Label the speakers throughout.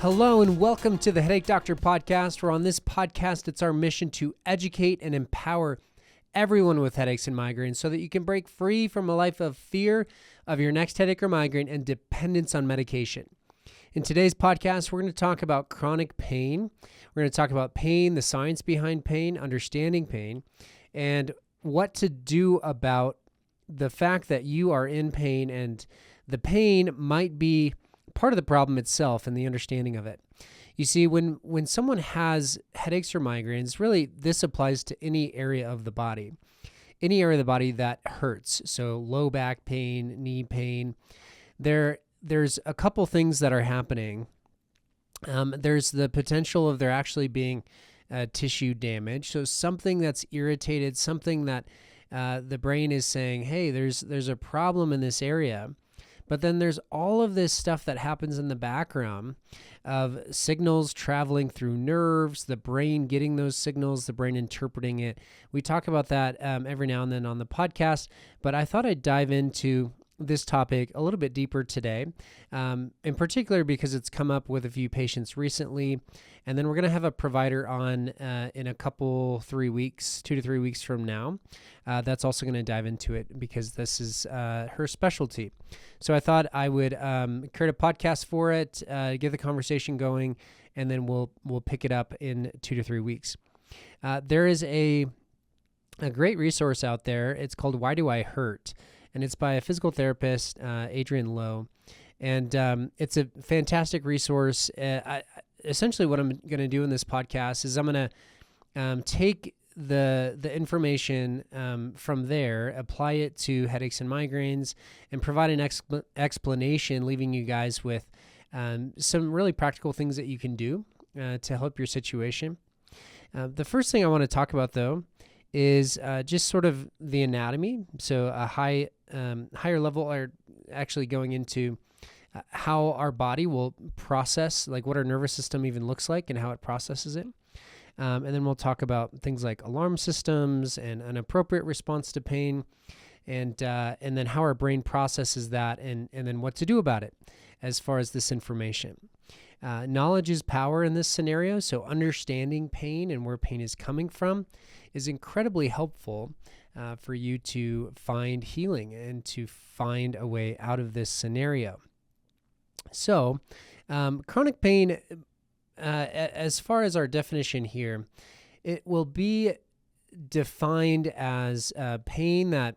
Speaker 1: Hello and welcome to the Headache Doctor podcast, where on this podcast, it's our mission to educate and empower everyone with headaches and migraines so that you can break free from a life of fear of your next headache or migraine and dependence on medication. In today's podcast, we're going to talk about chronic pain. We're going to talk about pain, the science behind pain, understanding pain, and what to do about the fact that you are in pain and the pain might be part of the problem itself and the understanding of it. You see, when someone has headaches or migraines, really this applies to any area of the body. Any area of the body that hurts. So low back pain, knee pain. There's a couple things that are happening. There's the potential of there actually being tissue damage. So something that's irritated, something that the brain is saying, hey, there's a problem in this area. But then there's all of this stuff that happens in the background of signals traveling through nerves, the brain getting those signals, the brain interpreting it. We talk about that every now and then on the podcast, but I thought I'd dive into this topic a little bit deeper today, in particular because it's come up with a few patients recently. And then we're going to have a provider on in a couple, 3 weeks, 2 to 3 weeks from now. That's also going to dive into it because this is her specialty. So I thought I would create a podcast for it, get the conversation going, and then we'll pick it up in 2 to 3 weeks. There is a great resource out there. It's called Why Do I Hurt? And it's by a physical therapist, Adrienne Lowe. And it's a fantastic resource. Essentially what I'm going to do in this podcast is I'm going to take the information from there, apply it to headaches and migraines, and provide an explanation, leaving you guys with some really practical things that you can do to help your situation. The first thing I want to talk about, though, is just sort of the anatomy. So a higher level are actually going into how our body will process, like what our nervous system even looks like and how it processes it. And then we'll talk about things like alarm systems and an appropriate response to pain, and then how our brain processes that, and then what to do about it as far as this information. Knowledge is power in this scenario, so understanding pain and where pain is coming from is incredibly helpful for you to find healing and to find a way out of this scenario. So, chronic pain, as far as our definition here, it will be defined as pain that,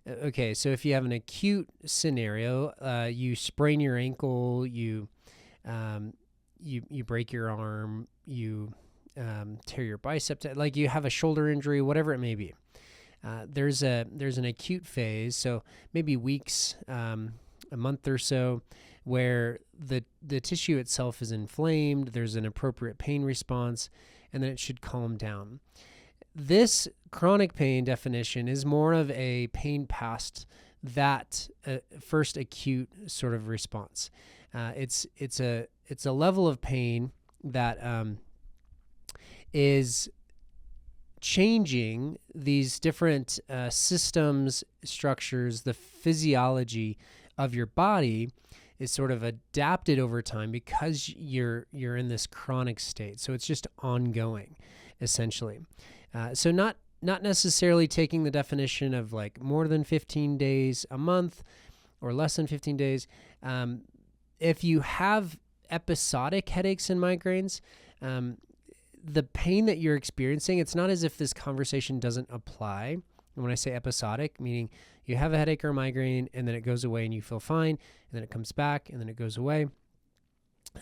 Speaker 1: okay, so if you have an acute scenario, you sprain your ankle, you break your arm, you tear your bicep, like you have a shoulder injury, whatever it may be. There's an acute phase, so maybe weeks, a month or so, where the tissue itself is inflamed, there's an appropriate pain response, and then it should calm down. This chronic pain definition is more of a pain past that first acute sort of response. It's a level of pain that is changing these different systems, structures, the physiology of your body is sort of adapted over time because you're in this chronic state. So it's just ongoing, essentially. So not necessarily taking the definition of like more than 15 days a month or less than 15 days. If you have episodic headaches and migraines, the pain that you're experiencing, it's not as if this conversation doesn't apply. And when I say episodic, meaning you have a headache or a migraine and then it goes away and you feel fine, and then it comes back and then it goes away.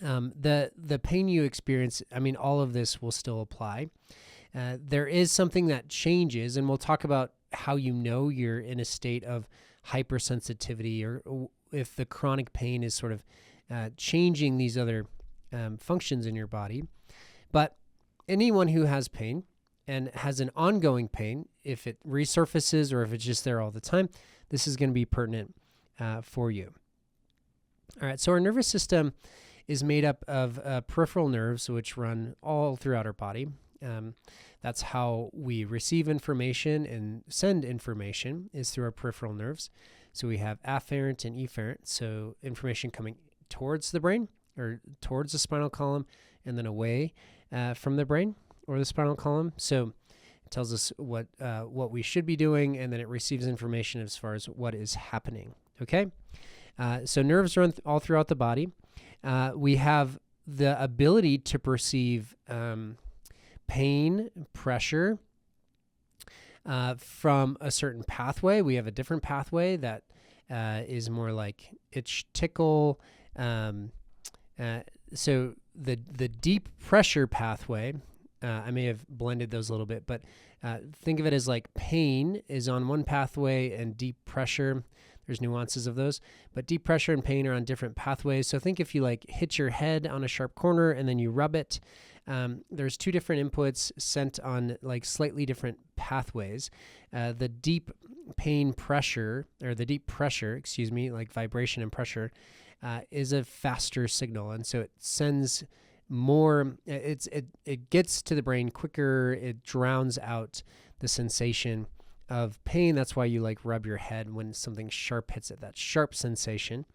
Speaker 1: The pain you experience, I mean, all of this will still apply. There is something that changes, and we'll talk about how you know you're in a state of hypersensitivity, or if the chronic pain is sort of changing these other functions in your body. But anyone who has pain and has an ongoing pain, if it resurfaces or if it's just there all the time, this is going to be pertinent for you. All right, so our nervous system is made up of peripheral nerves, which run all throughout our body. That's how we receive information and send information, is through our peripheral nerves. So we have afferent and efferent, so information coming towards the brain or towards the spinal column and then away from the brain or the spinal column. So it tells us what we should be doing, and then it receives information as far as what is happening. Okay, so nerves run all throughout the body. We have the ability to perceive pain, pressure from a certain pathway. We have a different pathway that is more like itch, tickle. So the deep pressure pathway, I may have blended those a little bit, but think of it as like pain is on one pathway and deep pressure, there's nuances of those, but deep pressure and pain are on different pathways. So think if you like hit your head on a sharp corner and then you rub it, there's two different inputs sent on like slightly different pathways. The deep pain pressure, or the deep pressure, excuse me, like vibration and pressure, is a faster signal. And so it sends more, it gets to the brain quicker. It drowns out the sensation of pain. That's why you like rub your head when something sharp hits it. That sharp sensation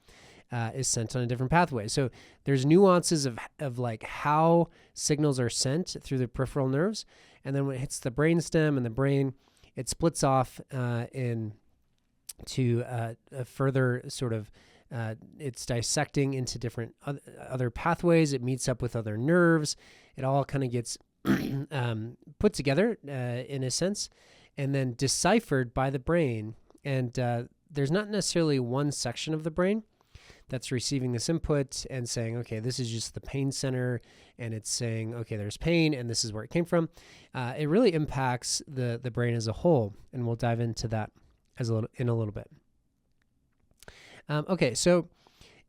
Speaker 1: is sent on a different pathway. So there's nuances of like how signals are sent through the peripheral nerves. And then when it hits the brainstem and the brain, it splits off into a further sort of, it's dissecting into different other pathways. It meets up with other nerves. It all kind of gets put together in a sense, and then deciphered by the brain. And there's not necessarily one section of the brain that's receiving this input and saying, okay, this is just the pain center, and it's saying, okay, there's pain, and this is where it came from. It really impacts the brain as a whole, and we'll dive into that in a little bit. Okay, so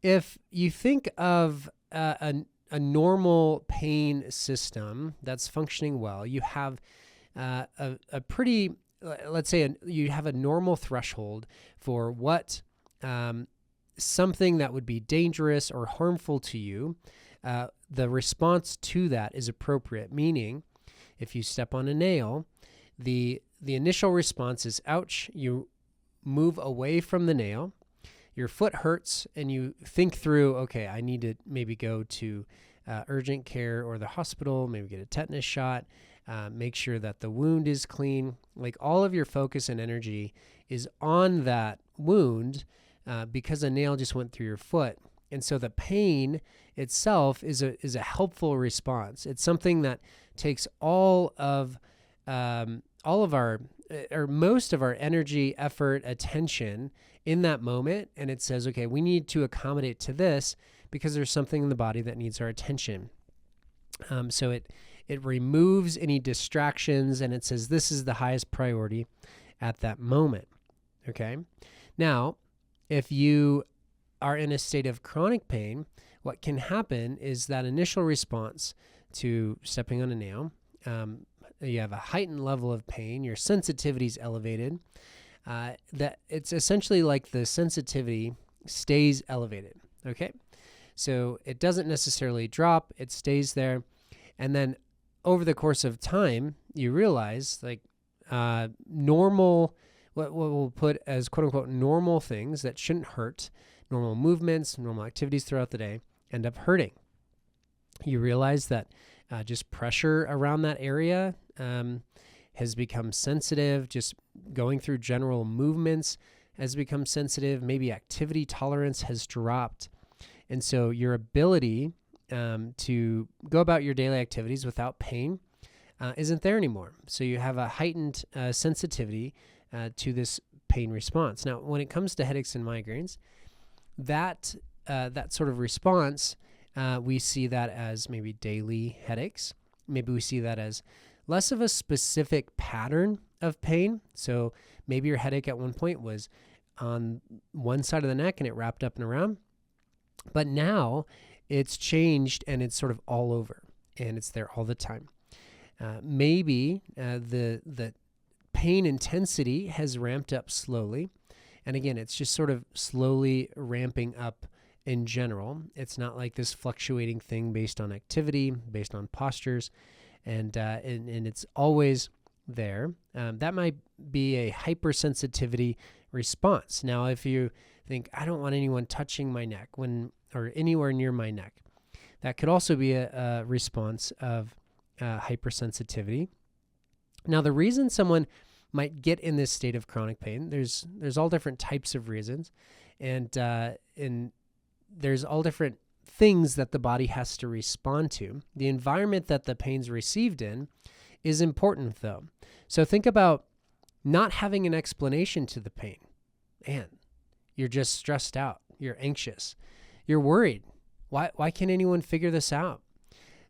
Speaker 1: if you think of a normal pain system that's functioning well, you have a pretty, let's say you have a normal threshold for what something that would be dangerous or harmful to you, the response to that is appropriate. Meaning, if you step on a nail, the initial response is ouch. You move away from the nail. Your foot hurts, and you think through, okay, I need to maybe go to urgent care or the hospital, maybe get a tetanus shot, make sure that the wound is clean. Like all of your focus and energy is on that wound because a nail just went through your foot. And so the pain itself is a helpful response. It's something that takes all of our, or most of our energy, effort, attention in that moment. And it says, okay, we need to accommodate to this because there's something in the body that needs our attention. So it removes any distractions, and it says this is the highest priority at that moment. Okay. Now, if you are in a state of chronic pain, what can happen is that initial response to stepping on a nail, you have a heightened level of pain, your sensitivity is elevated, that it's essentially like the sensitivity stays elevated, okay? So it doesn't necessarily drop, it stays there. And then over the course of time, you realize like normal, what we'll put as quote unquote normal things that shouldn't hurt, normal movements, normal activities throughout the day end up hurting. You realize that just pressure around that area has become sensitive. Just going through general movements has become sensitive. Maybe activity tolerance has dropped. And so your ability to go about your daily activities without pain isn't there anymore. So you have a heightened sensitivity to this pain response. Now, when it comes to headaches and migraines, that sort of response, we see that as maybe daily headaches. Maybe we see that as less of a specific pattern of pain. So maybe your headache at one point was on one side of the neck and it wrapped up and around. But now it's changed and it's sort of all over and it's there all the time. Maybe the pain intensity has ramped up slowly. And again, it's just sort of slowly ramping up in general. It's not like this fluctuating thing based on activity, based on postures, and it's always there. That might be a hypersensitivity response. Now, if you think, I don't want anyone touching my neck or anywhere near my neck, That could also be a response of hypersensitivity. Now, the reason someone might get in this state of chronic pain, there's all different types of reasons, and there's all different things that the body has to respond to. The environment that the pain's received in is important, though. So think about not having an explanation to the pain. Man, you're just stressed out. You're anxious. You're worried. Why can't anyone figure this out?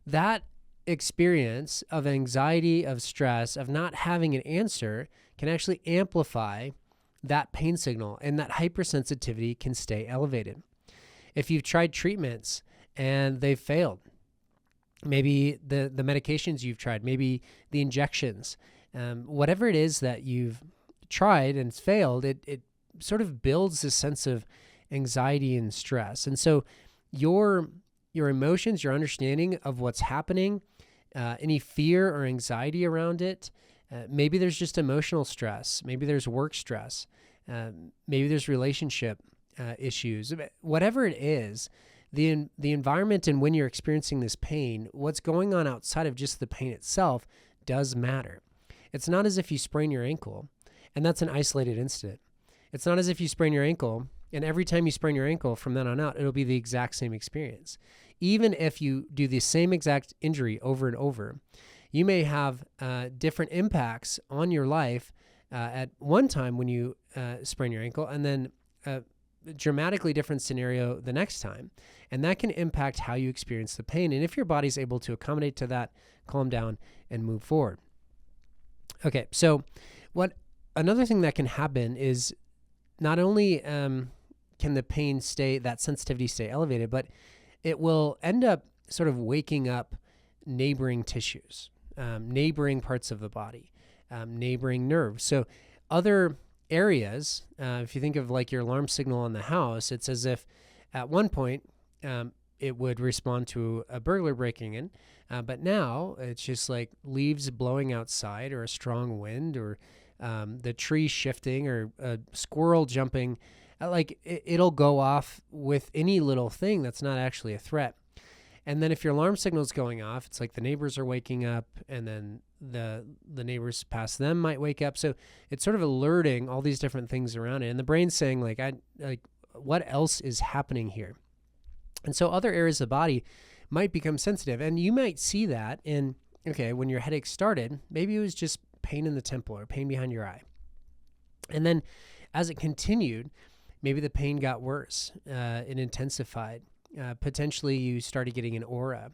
Speaker 1: That experience of anxiety, of stress, of not having an answer can actually amplify that pain signal, and that hypersensitivity can stay elevated. If you've tried treatments and they've failed, maybe the medications you've tried, maybe the injections, whatever it is that you've tried and it's failed, it sort of builds this sense of anxiety and stress. And so your emotions, your understanding of what's happening, any fear or anxiety around it, maybe there's just emotional stress, maybe there's work stress, maybe there's relationship issues, whatever it is, the environment and when you're experiencing this pain, what's going on outside of just the pain itself does matter. It's not as if you sprain your ankle and that's an isolated incident. It's not as if you sprain your ankle and every time you sprain your ankle from then on out, it'll be the exact same experience. Even if you do the same exact injury over and over, you may have different impacts on your life at one time when you sprain your ankle, and then a dramatically different scenario the next time. And that can impact how you experience the pain. And if your body's able to accommodate to that, calm down and move forward. Okay, so another thing that can happen is not only can the pain that sensitivity stay elevated, but it will end up sort of waking up neighboring tissues, neighboring parts of the body, neighboring nerves. So other areas, if you think of like your alarm signal on the house, it's as if at one point it would respond to a burglar breaking in, but now it's just like leaves blowing outside or a strong wind or the tree shifting or a squirrel jumping. Like it'll go off with any little thing that's not actually a threat. And then if your alarm signal is going off, it's like the neighbors are waking up, and then the neighbors past them might wake up. So it's sort of alerting all these different things around it, and the brain's saying like what else is happening here? And so other areas of the body might become sensitive, and you might see that when your headache started, maybe it was just pain in the temple or pain behind your eye, and then as it continued, maybe the pain got worse, it intensified. Potentially you started getting an aura.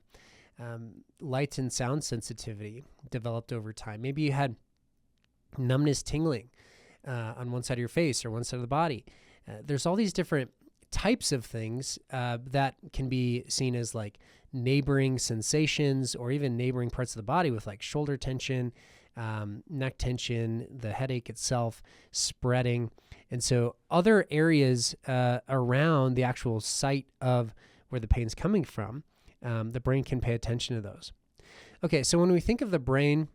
Speaker 1: Light and sound sensitivity developed over time. Maybe you had numbness, tingling on one side of your face or one side of the body. There's all these different types of things that can be seen as like neighboring sensations or even neighboring parts of the body with like shoulder tension, neck tension, the headache itself spreading. And so other areas around the actual site of where the pain's coming from, the brain can pay attention to those. Okay, so when we think of the brain,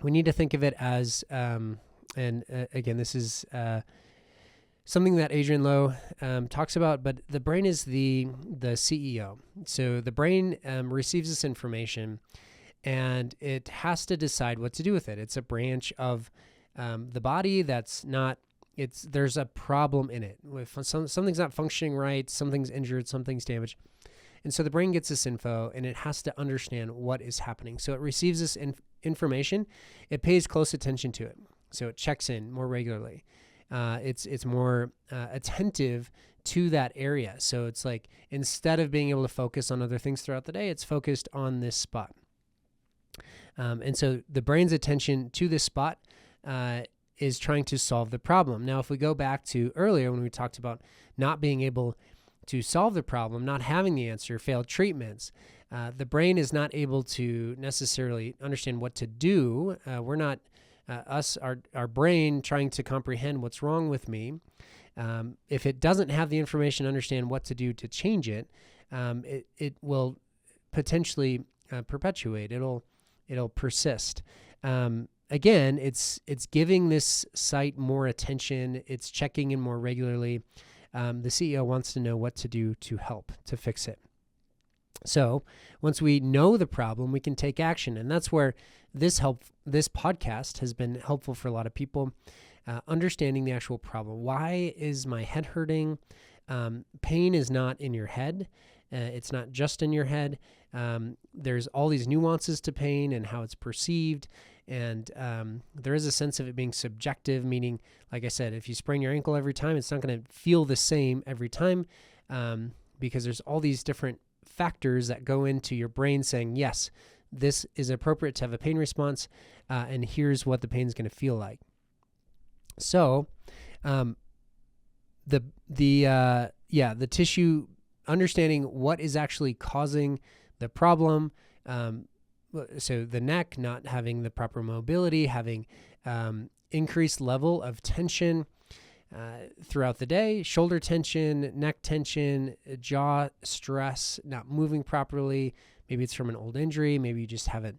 Speaker 1: we need to think of it as, again, this is something that Adrian Lowe talks about, but the brain is the CEO. So the brain receives this information and it has to decide what to do with it. It's a branch of the body that's not, there's a problem in it. If something's not functioning right, something's injured, something's damaged. And so the brain gets this info and it has to understand what is happening. So it receives this information, it pays close attention to it. So it checks in more regularly. It's more attentive to that area. So it's like, instead of being able to focus on other things throughout the day, it's focused on this spot. And so the brain's attention to this spot is trying to solve the problem. Now, if we go back to earlier when we talked about not being able to solve the problem, not having the answer, failed treatments, the brain is not able to necessarily understand what to do. We're not, our brain trying to comprehend what's wrong with me. If it doesn't have the information to understand what to do to change it, it will potentially perpetuate. It'll persist. Again, it's giving this site more attention. It's checking in more regularly. The CEO wants to know what to do to help to fix it. So once we know the problem, we can take action. And that's where this podcast has been helpful for a lot of people, understanding the actual problem. Why is my head hurting? Pain is not in your head. It's not just in your head. There's all these nuances to pain and how it's perceived. And there is a sense of it being subjective, meaning, like I said, if you sprain your ankle every time, it's not going to feel the same every time, because there's all these different factors that go into your brain saying, yes, this is appropriate to have a pain response, and here's what the pain is going to feel like. So the tissue, understanding what is actually causing the problem. So the neck not having the proper mobility, having increased level of tension throughout the day, shoulder tension, neck tension, jaw stress, not moving properly. Maybe it's from an old injury. Maybe you just haven't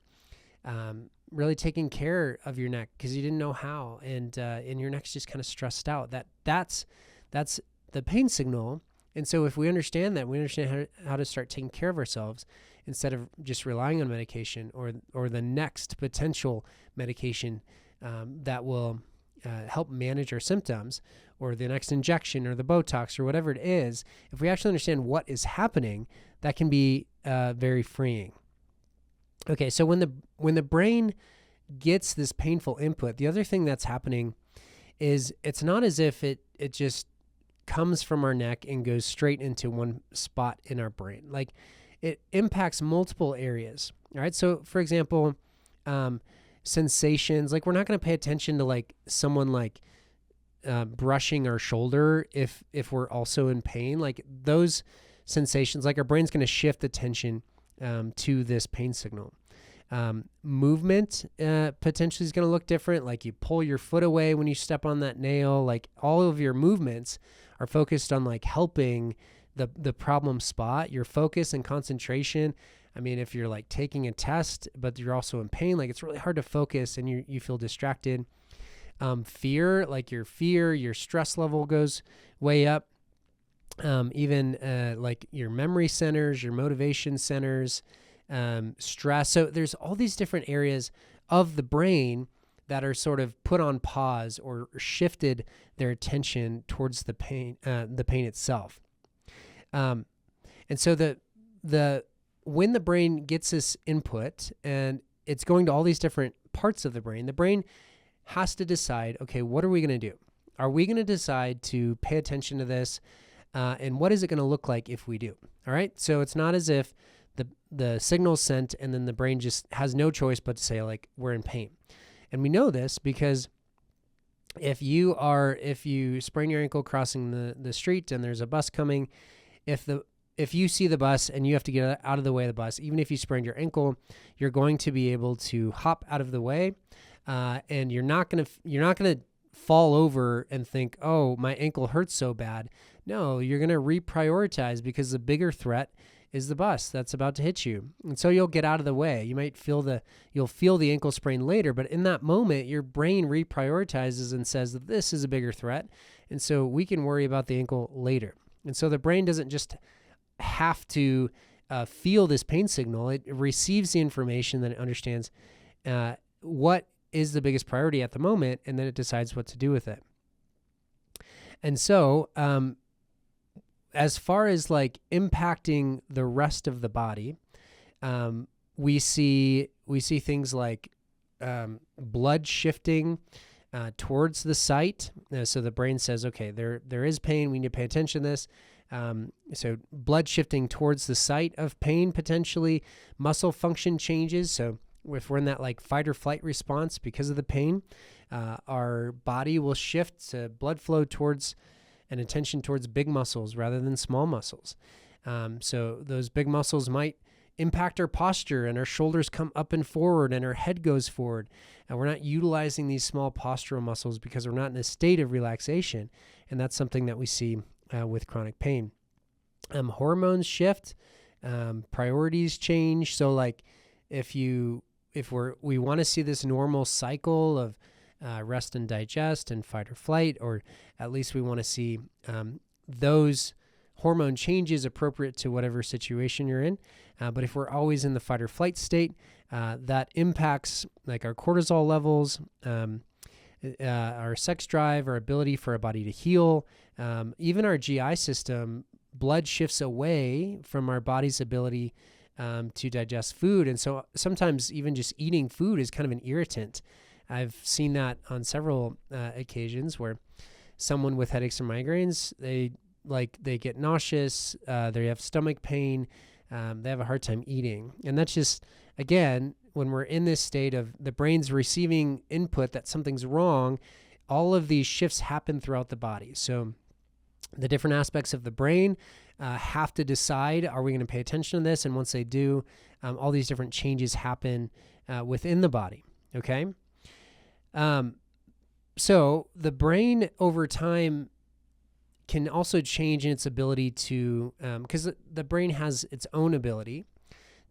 Speaker 1: really taken care of your neck because you didn't know how, and your neck's just kind of stressed out. That's the pain signal. And so if we understand that, we understand how to start taking care of ourselves instead of just relying on medication or the next potential medication that will help manage our symptoms, or the next injection or the Botox or whatever it is. If we actually understand what is happening, that can be very freeing. Okay, so when the brain gets this painful input, the other thing that's happening is it's not as if it just comes from our neck and goes straight into one spot in our brain. Like, it impacts multiple areas. All right. So for example, sensations, like we're not going to pay attention to like someone like brushing our shoulder if we're also in pain. Like those sensations, like our brain's going to shift attention to this pain signal. Movement potentially is going to look different. Like you pull your foot away when you step on that nail. Like all of your movements are focused on like helping the problem spot. Your focus and concentration. I mean, if you're like taking a test, but you're also in pain, like it's really hard to focus and you feel distracted. Fear, like your stress level goes way up. Even like your memory centers, your motivation centers, stress. So there's all these different areas of the brain that are sort of put on pause or shifted their attention towards the pain itself. And so when the brain gets this input and it's going to all these different parts of the brain has to decide, okay, what are we going to do? Are we going to decide to pay attention to this? And what is it going to look like if we do? All right. So it's not as if the signal's sent and then the brain just has no choice but to say like, we're in pain. And we know this because if you sprain your ankle crossing the street and there's a bus coming, if you see the bus and you have to get out of the way of the bus, even if you sprained your ankle, you're going to be able to hop out of the way, and you're not gonna fall over and think, oh, my ankle hurts so bad. No, you're gonna reprioritize because the bigger threat is the bus that's about to hit you, and so you'll get out of the way. You might you'll feel the ankle sprain later, but in that moment, your brain reprioritizes and says that this is a bigger threat, and so we can worry about the ankle later. And so the brain doesn't just have to feel this pain signal. It receives the information, then it understands what is the biggest priority at the moment, and then it decides what to do with it. And so as far as like impacting the rest of the body, we see things like blood shifting towards the site. So the brain says, okay, there is pain. We need to pay attention to this. So blood shifting towards the site of pain, potentially muscle function changes. So if we're in that like fight or flight response because of the pain, our body will shift to blood flow towards and attention towards big muscles rather than small muscles. So those big muscles might impact our posture, and our shoulders come up and forward and our head goes forward. And we're not utilizing these small postural muscles because we're not in a state of relaxation. And that's something that we see with chronic pain. Hormones shift, priorities change. So like if we want to see this normal cycle of rest and digest and fight or flight, or at least we want to see those hormone changes appropriate to whatever situation you're in. But if we're always in the fight or flight state, that impacts like our cortisol levels, our sex drive, our ability for our body to heal, even our GI system. Blood shifts away from our body's ability to digest food. And so sometimes even just eating food is kind of an irritant. I've seen that on several occasions where someone with headaches or migraines, they get nauseous, they have stomach pain, they have a hard time eating. And that's just, again, when we're in this state of the brain's receiving input that something's wrong, all of these shifts happen throughout the body. So the different aspects of the brain have to decide, are we going to pay attention to this? And once they do, all these different changes happen within the body, okay? So the brain over time can also change in its ability to, because the brain has its own ability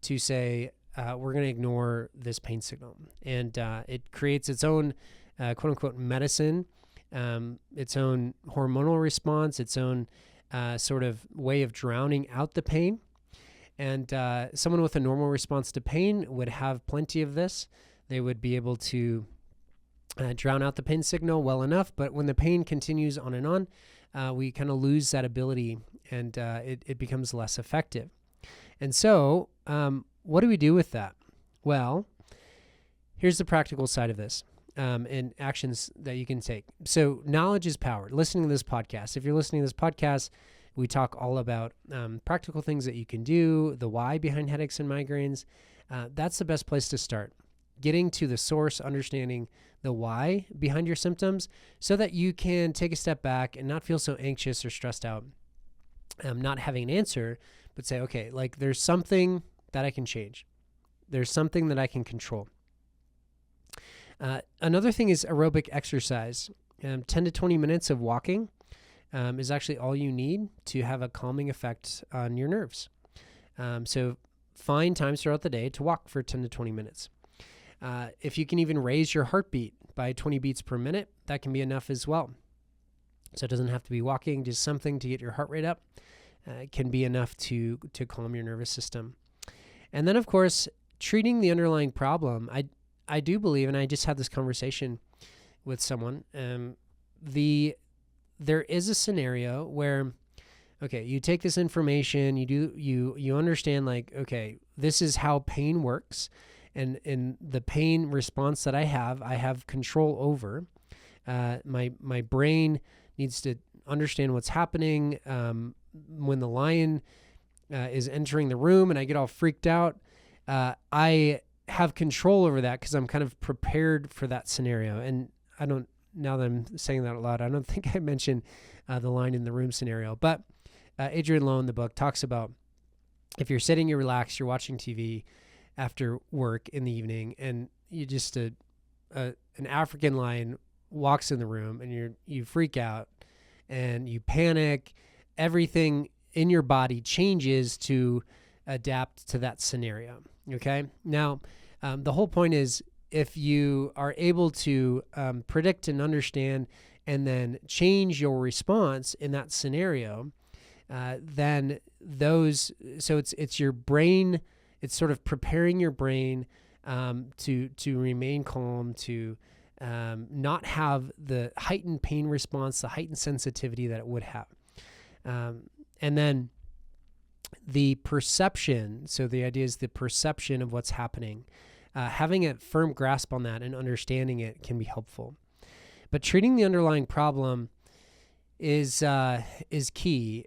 Speaker 1: to say, we're going to ignore this pain signal. And it creates its own quote unquote medicine, its own hormonal response, its own sort of way of drowning out the pain. And someone with a normal response to pain would have plenty of this. They would be able to drown out the pain signal well enough, but when the pain continues on and on, we kind of lose that ability, and it becomes less effective. And so what do we do with that? Well, here's the practical side of this, and actions that you can take. So knowledge is power. Listening to this podcast, if you're listening to this podcast, we talk all about practical things that you can do, the why behind headaches and migraines. That's the best place to start. Getting to the source, understanding the why behind your symptoms so that you can take a step back and not feel so anxious or stressed out, not having an answer, but say, okay, like there's something that I can change. There's something that I can control. Another thing is aerobic exercise. 10 to 20 minutes of walking is actually all you need to have a calming effect on your nerves. So find times throughout the day to walk for 10 to 20 minutes. If you can even raise your heartbeat by 20 beats per minute, that can be enough as well. So it doesn't have to be walking, just something to get your heart rate up can be enough to calm your nervous system. And then, of course, treating the underlying problem. I do believe, and I just had this conversation with someone, there is a scenario where, okay, you take this information, you understand, like, okay, this is how pain works. And the pain response that I have control over. My brain needs to understand what's happening. When the lion is entering the room and I get all freaked out, I have control over that because I'm kind of prepared for that scenario. And now that I'm saying that out loud, I don't think I mentioned the lion in the room scenario. But Adrian Lowe in the book talks about if you're sitting, you're relaxed, you're watching TV, after work in the evening, and you just an African lion walks in the room, and you freak out and you panic. Everything in your body changes to adapt to that scenario. Okay. Now, the whole point is if you are able to predict and understand and then change your response in that scenario, then it's your brain. It's sort of preparing your brain to remain calm, to not have the heightened pain response, the heightened sensitivity that it would have. And then the perception, so the idea is the perception of what's happening. Having a firm grasp on that and understanding it can be helpful. But treating the underlying problem is key.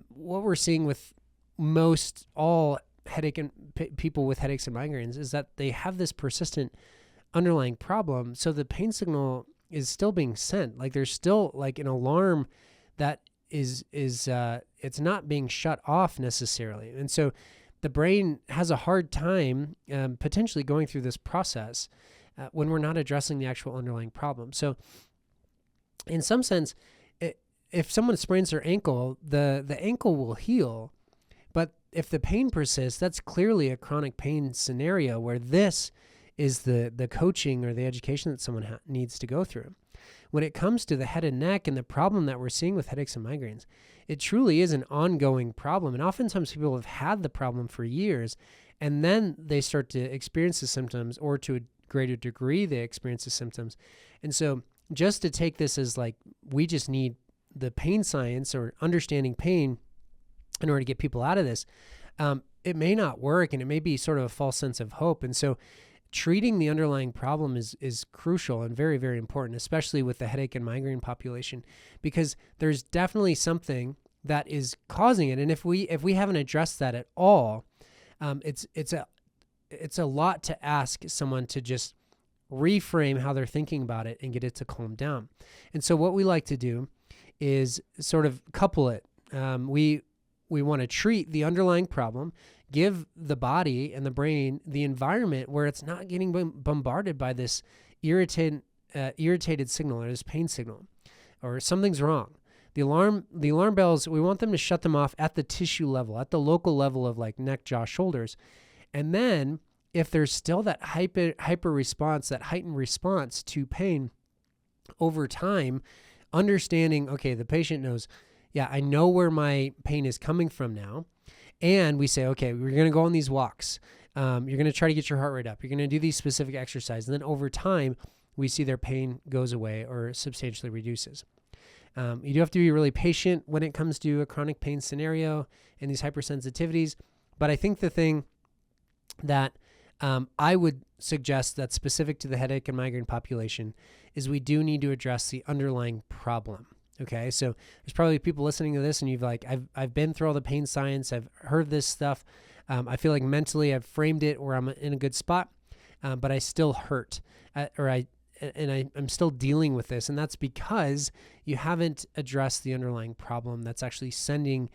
Speaker 1: What we're seeing with most all headache and people with headaches and migraines is that they have this persistent underlying problem. So the pain signal is still being sent. Like there's still like an alarm that is it's not being shut off necessarily. And so the brain has a hard time potentially going through this process when we're not addressing the actual underlying problem. So in some sense, if someone sprains their ankle, the ankle will heal. But if the pain persists, that's clearly a chronic pain scenario where this is the coaching or the education that someone needs to go through. when it comes to the head and neck and the problem that we're seeing with headaches and migraines, it truly is an ongoing problem. And oftentimes people have had the problem for years, and then they start to experience the symptoms, or to a greater degree, they experience the symptoms. And so just to take this as like, we just need the pain science or understanding pain in order to get people out of this, it may not work, and it may be sort of a false sense of hope. And so treating the underlying problem is crucial and very, very important, especially with the headache and migraine population, because there's definitely something that is causing it. And if we haven't addressed that at all, it's a lot to ask someone to just reframe how they're thinking about it and get it to calm down. And so what we like to do is sort of couple it. We want to treat the underlying problem, give the body and the brain the environment where it's not getting bombarded by this irritated signal, or this pain signal, or something's wrong. The alarm bells, we want them to shut them off at the tissue level, at the local level of like neck, jaw, shoulders. And then if there's still that hyper response, that heightened response to pain over time, understanding, okay, the patient knows, yeah, I know where my pain is coming from now. And we say, okay, we're going to go on these walks. You're going to try to get your heart rate up. You're going to do these specific exercises. And then over time, we see their pain goes away or substantially reduces. You do have to be really patient when it comes to a chronic pain scenario and these hypersensitivities. But I think the thing that I would suggest that's specific to the headache and migraine population is we do need to address the underlying problem. Okay, so there's probably people listening to this and you've like, I've been through all the pain science, I've heard this stuff. I feel like mentally I've framed it where I'm in a good spot, but I still hurt, I'm still dealing with this. And that's because you haven't addressed the underlying problem that's actually sending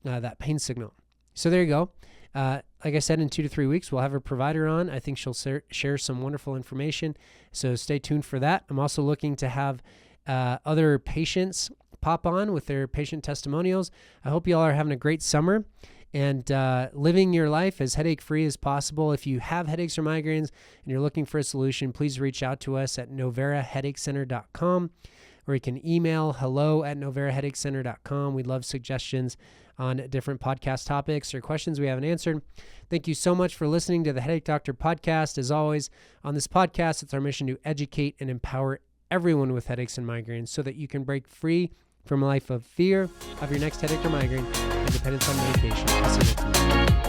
Speaker 1: that pain signal. So there you go. Like I said, in 2 to 3 weeks, we'll have a provider on. I think she'll share some wonderful information. So stay tuned for that. I'm also looking to have other patients pop on with their patient testimonials. I hope you all are having a great summer and living your life as headache-free as possible. If you have headaches or migraines and you're looking for a solution, please reach out to us at noveraheadachecenter.com, or you can email hello@noveraheadachecenter.com. We'd love suggestions on different podcast topics or questions we haven't answered. Thank you so much for listening to the Headache Doctor podcast. As always, on this podcast, it's our mission to educate and empower everyone with headaches and migraines so that you can break free from a life of fear of your next headache or migraine and dependence on medication. I'll see you next time.